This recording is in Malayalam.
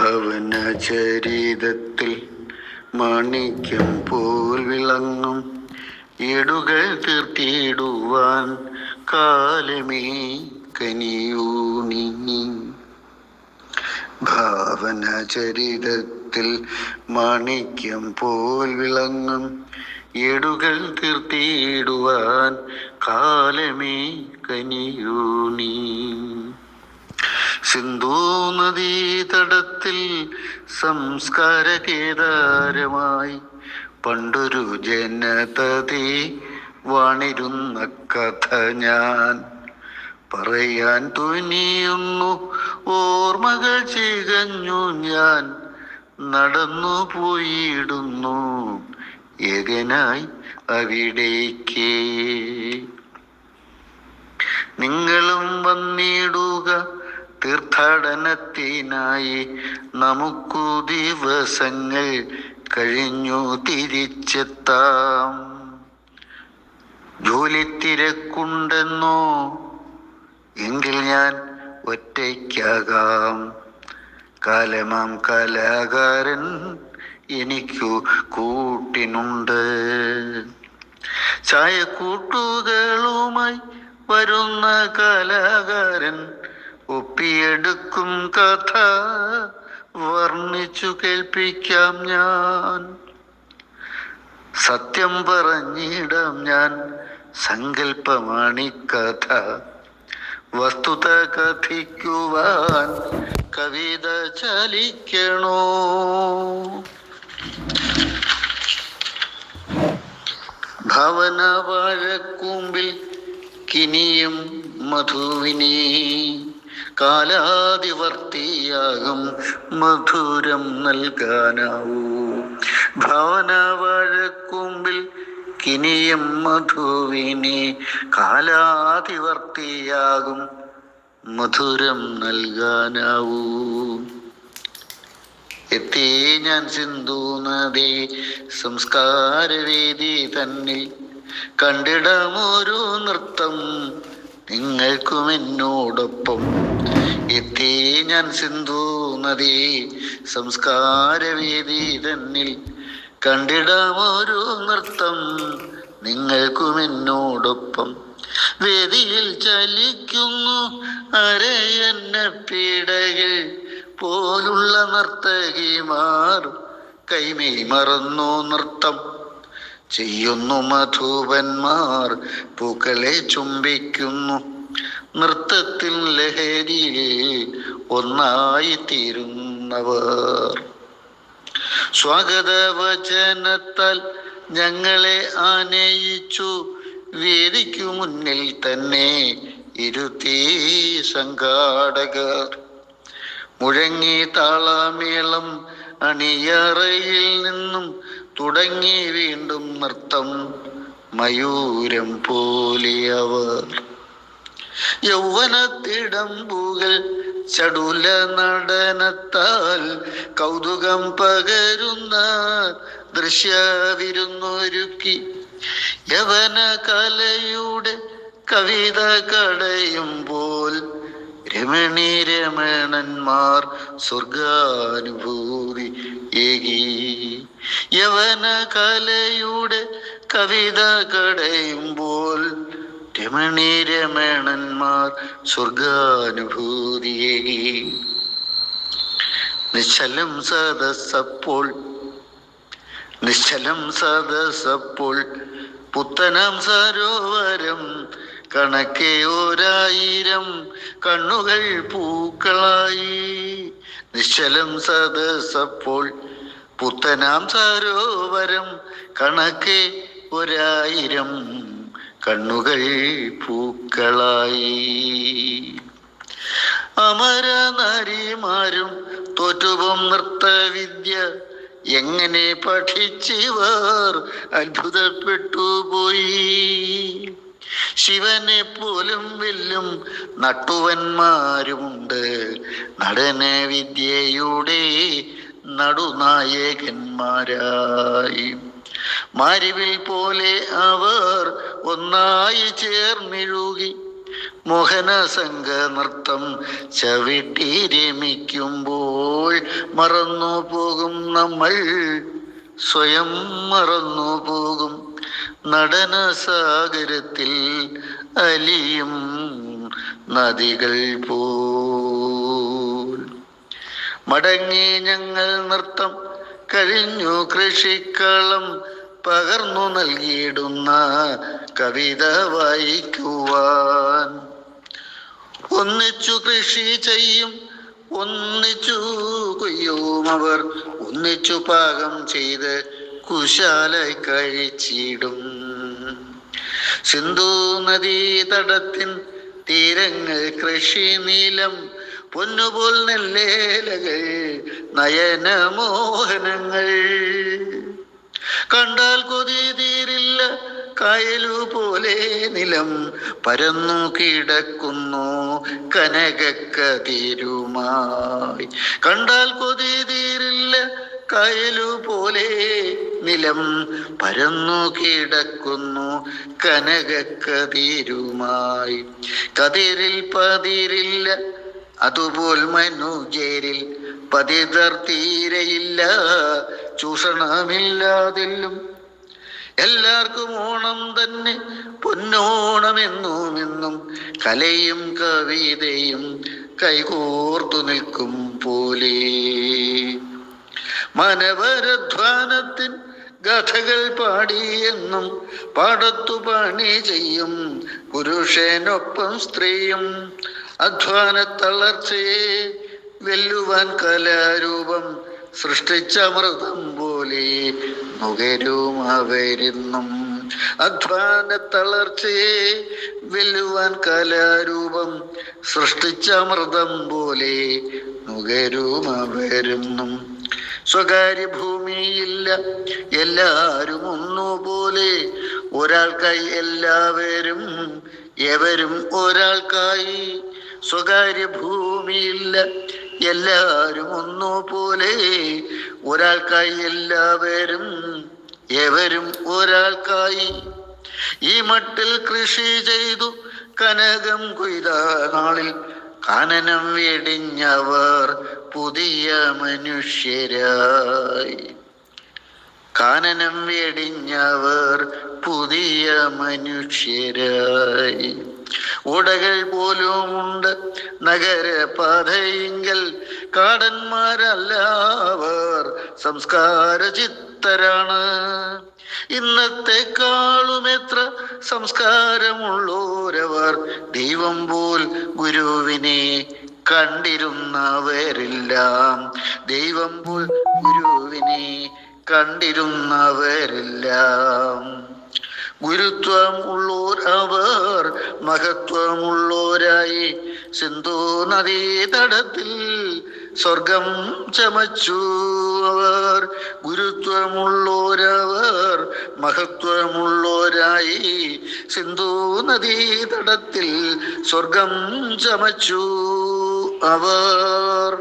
ഭവന ചരിതത്തിൽ മാണിക്യം പോൽ വിളങ്ങും ഏടുകൾ തീർത്തിടുവാൻ കാലമേ കനിയൂണി. ഭാവന ചരിതത്തിൽ മാണിക്യം പോൽ വിളങ്ങും ഏടുകൾ തീർത്തിടുവാൻ കാലമേ കനിയൂണി. സിന്ധു നദീതടത്തിൽ സംസ്കാര കേദാരമായി പണ്ടൊരു ജനതയെ വാണിരുന്ന കഥ ഞാൻ പറയാൻ തുനിയുന്നു. ഓർമ്മകൾ ചികഞ്ഞു ഞാൻ നടന്നു പോയിടുന്നു ഏകനായി അവിടേക്ക്. നിങ്ങളും വന്നിടുക തീർത്ഥാടനത്തിനായി, നമുക്കു ദിവസങ്ങൾ കഴിഞ്ഞു തിരിച്ചെത്താം. ജോലി തിരക്കുണ്ടെന്നോ എങ്കിൽ ഞാൻ ഒറ്റയ്ക്കാകാം. കാലമാം കലാകാരൻ എനിക്കു കൂട്ടിനുണ്ട്. ചായക്കൂട്ടുകളുമായി വരുന്ന കലാകാരൻ ഒപ്പിയെടുക്കും കഥ വർണ്ണിച്ചു കേൾപ്പിക്കാം ഞാൻ. സത്യം പറഞ്ഞിടാം ഞാൻ, സങ്കല്പമാണി കഥ. വസ്തുത കഥിക്കുവാൻ കവിത ചലിക്കണോ? ഭവന വാഴക്കൂമ്പിൽ കിനിയും മധുവിനെ കാലാതിവർത്തിയാകും മധുരം നൽകാനാവൂ. ഭവന വാഴക്കൂമ്പിൽ കിനിയും മധുവിനെ കാലാതിവർത്തിയാകും മധുരം നൽകാനാവൂ. എത്തി ഞാൻ സിന്ധു നദി സംസ്കാരവേദി തന്നിൽ, കണ്ടിടമൊരു നൃത്തം നിങ്ങൾക്കും എന്നോടൊപ്പം. എത്തി ഞാൻ സിന്ധു നദി സംസ്കാരവേദി തന്നിൽ, കണ്ടിടമൊരു നൃത്തം നിങ്ങൾക്കും എന്നോടൊപ്പം. വേദിയിൽ ചലിക്കുന്നു അരയന്ന പീഡകൾ പോലുള്ള നർത്തകിമാർ, കൈമേയ് മറന്നു നൃത്തം ചെയ്യുന്നു മധുവന്മാർ. പൂക്കളെ ചുംബിക്കുന്നു നൃത്തത്തിൽ ലഹരിയിൽ ഒന്നായി തീരുന്നവർ. സ്വാഗത വചനത്താൽ ഞങ്ങളെ ആനയിച്ചു വേദിക്കു മുന്നിൽ തന്നെ ഇരുത്തി സംഘാടകർ. മുഴങ്ങി താളമേളം അണിയറയിൽ നിന്നും തുടങ്ങി വീണ്ടും നൃത്തം മയൂരം പോലെയവർ. യൗവനത്തിടമ്പുകൾ ചടുല നടനത്താൽ കൗതുകം പകരുന്ന ദൃശ്യവിരുന്നൊരുക്കി. യവന കലയുടെ കവിത കടയുമ്പോൾ രമണീ രമണന്മാർ സ്വർഗാനുഭൂതി ഏകി. യവന കലയുടെ കവിത കടയുമ്പോൾ രമണീ രമണന്മാർ സ്വർഗാനുഭൂതി ഏകി. നിശ്ചലം സദസ്സപ്പോൾ പുത്തനാം സരോവരം കണക്കെ 1000 കണ്ണുകൾ പൂക്കളായി. നിശ്ചലം സദസ്സപ്പോൾ പുത്തനാം സരോവരം കണക്കെ 1000 കണ്ണുകൾ പൂക്കളായി. അമര നരിമാരും തോറ്റുപോം നൃത്തവിദ്യ എങ്ങനെ പഠിച്ചവർ അത്ഭുതപ്പെട്ടു പോയി. ശിവനെ പോലും വെല്ലും നട്ടുവന്മാരുമുണ്ട് നടന വിദ്യയുടെ നടുനായകന്മാരായി. മാരിവിൽ പോലെ അവർ ഒന്നായി ചേർന്നിഴുകി മോഹന സംഘ നൃത്തം ചവിട്ടി രമിക്കുമ്പോൾ മറന്നു പോകും നമ്മൾ, സ്വയം മറന്നു പോകും. നടന സാഗരത്തിൽ അലിയും നദികൾ പോൽ. മടങ്ങി ഞങ്ങൾ നൃത്തം കഴിഞ്ഞു കൃഷിക്കളം പകർന്നു നൽകിയിടുന്ന കവിത വായിക്കുവാൻ. ഒന്നിച്ചു കൃഷി ചെയ്യും, ഒന്നിച്ചു കൊയ്യും അവർ, ഒന്നിച്ചു പാകം ചെയ്ത് കുശാല കഴിച്ചിടും. സിന്ധു നദീ തടത്തിൻ തീരങ്ങൾ കൃഷി നീലം, പൊന്നുപോൽ നെല്ലേലകൾ നയനമോഹനങ്ങൾ. കണ്ടാൽ കൊതി തീരില്ല കായലു പോലെ നിലം, പരന്നു കിടക്കുന്നു കനകക്കതിരുമായി. കണ്ടാൽ കൊതി തീരില്ല കായലു പോലെ നിലം, പരന്നു കിടക്കുന്നു കനകക്കതിരുമായി. കതിരിൽ പതിരില്ല അതുപോൽ മനുജരിൽ പതിതർ തീരെയില്ല, ചൂഷണമില്ലാതെല്ലും. എല്ലാവർക്കും ഓണം തന്നെ പൊന്നോണമെന്നുമെന്നും, കലയും കവിതയും കൈകോർത്തു നിൽക്കും പോലെ. മനവരധ്വാനത്തിൻ ഗഥകൾ പാടിയെന്നും പാടത്തു പണി ചെയ്യും പുരുഷനൊപ്പം സ്ത്രീയും. അധ്വാന തളർച്ചയെ വെല്ലുവാൻ കലാരൂപം സൃഷ്ടിച്ച മൃതം പോലെ നുകരും അവരെന്നും. അധ്വാന തളർച്ചയെ വെല്ലുവാൻ കലാരൂപം സൃഷ്ടിച്ച മൃതം പോലെ നുകരും അവരെന്നും. സ്വകാര്യ ഭൂമിയില്ല എല്ലാവരും ഒന്നുപോലെ, ഒരാൾക്കായി എല്ലാവരും എവരും ഒരാൾക്കായി. സ്വകാര്യ ഭൂമിയില്ല എല്ലാവരും ഒന്നുപോലെ, ഒരാൾക്കായി എല്ലാവരും എവരും ഒരാൾക്കായി. ഈ മട്ടിൽ കൃഷി ചെയ്തു കനകം കൊയ്ത നാളിൽ കാനനം വെടിഞ്ഞവർ പുതിയ മനുഷ്യരായി. കാനനം വെടിഞ്ഞവർ പുതിയ മനുഷ്യരായി. ഓടകൾ പോലുമുണ്ട് നഗരപാതയിങ്കൽ, കാടന്മാരല്ലവർ സംസ്കാര ചിത്തരാണ്. ഇന്നത്തെക്കാളും എത്ര സംസ്കാരമുള്ളോരവർ, ദൈവം പോൽ ഗുരുവിനെ കണ്ടിരുന്നവരെല്ലാം. ദൈവം പോൽ ഗുരുവിനെ കണ്ടിരുന്നവരെല്ലാം. ഗുരുത്വം ഉള്ളോർ അവർ മഹത്വമുള്ളോരായി, സിന്ധു നദീ തടത്തിൽ സ്വർഗം ചമച്ചു അവർ. ഗുരുത്വമുള്ളോരവർ മഹത്വമുള്ളോരായി, സിന്ധു നദീ തടത്തിൽ സ്വർഗം ചമച്ചു അവർ.